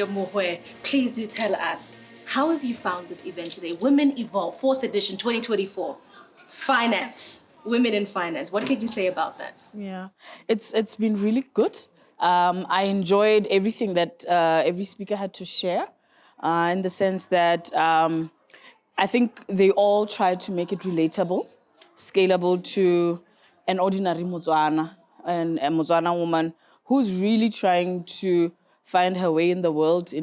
Refilwe Mogwe, please do tell us, how have you found this event today? Women Evolve, 4th edition, 2024. Finance, women in finance. What can you say about that? Yeah, it's been really good. I enjoyed everything that every speaker had to share, in the sense that I think they all tried to make it relatable, scalable to an ordinary Botswana, and a Botswana woman who's really trying to find her way in the world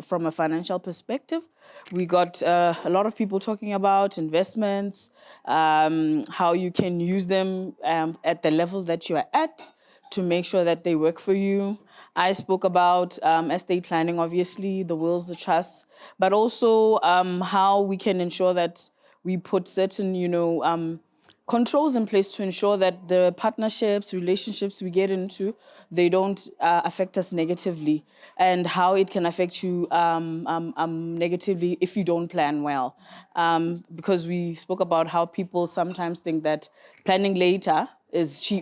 from a financial perspective. We got a lot of people talking about investments, how you can use them at the level that you are at to make sure that they work for you. I spoke about estate planning, obviously, the wills, the trusts, but also how we can ensure that we put certain, controls in place to ensure that the partnerships, relationships we get into, they don't affect us negatively, and how it can affect you negatively if you don't plan well. Because we spoke about how people sometimes think that planning later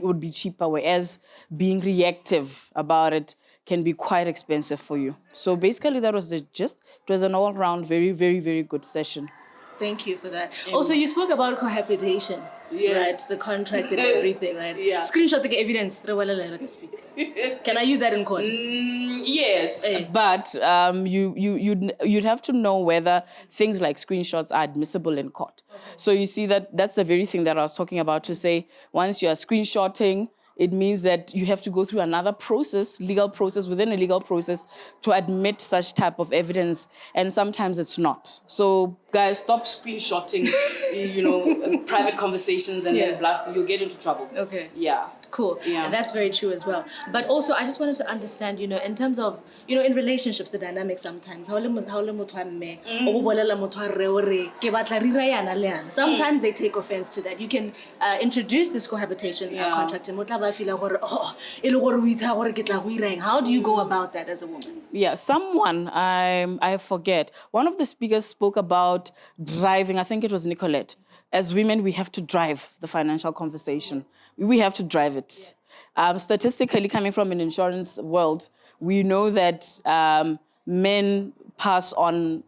would be cheaper, whereas being reactive about it can be quite expensive for you. So basically that was the gist. It was an all-round very, very, very good session. Thank you for that. Also, you spoke about cohabitation, right? The contract and everything, right? Yeah. Screenshot the evidence. Can I use that in court? Yes, but you'd have to know whether things like screenshots are admissible in court. Okay. So you see that's the very thing that I was talking about, to say once you are screenshotting, it means that you have to go through another process, legal process within a legal process, to admit such type of evidence, and sometimes it's not. So guys, stop screenshotting, private conversations and then blast. You'll get into trouble. Okay. Yeah. Cool. Yeah. And that's very true as well. But also, I just wanted to understand, in terms of, in relationships, the dynamics sometimes. Sometimes they take offense to that. You can introduce this cohabitation contract. How do you go about that as a woman? Yeah, someone, I forget, one of the speakers spoke about driving. I think it was Nicolette. As women, we have to drive the financial conversation. We have to drive it. Statistically, coming from an insurance world, we know that men pass on,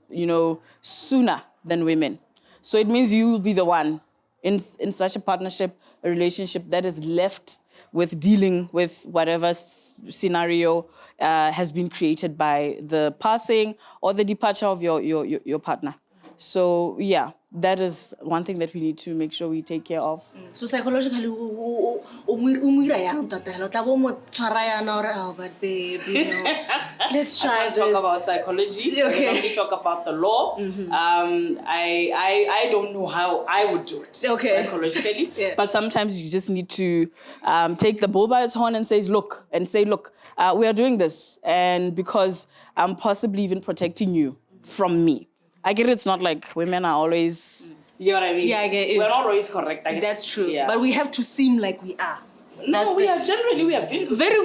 sooner than women. So it means you will be the one in such a partnership, a relationship that is left with dealing with whatever scenario has been created by the passing or the departure of your partner. So yeah, that is one thing that we need to make sure we take care of. So psychologically, but babe, let's try this. Talk about psychology. Okay. We talk about the law. Mm-hmm. I don't know how I would do it psychologically. Yeah. But sometimes you just need to take the bull by its horn and say, look, we are doing this, and because I'm possibly even protecting you from me. I get it's not like women are always, you know what I mean? Yeah, I get it. We're not always correct. That's true. Yeah. But we have to seem like we are. No, we are very good. Very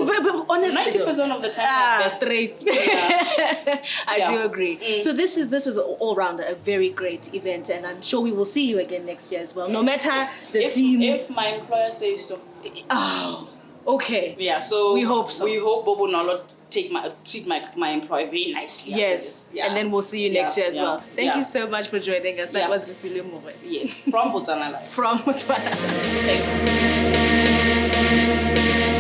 honestly. 90% of the time, straight. Yeah. I do agree. So this was all round a very great event, and I'm sure we will see you again next year as well. No matter the theme. If my employer says so. Oh, okay. Yeah. So we hope so. We hope Bobo Nolo treat my employer very nicely. Yes, and then we'll see you next year as well. Thank you so much for joining us. That was Refilwe Mogwe. Yes, from Botswana Life. From Botswana Life. Thank you.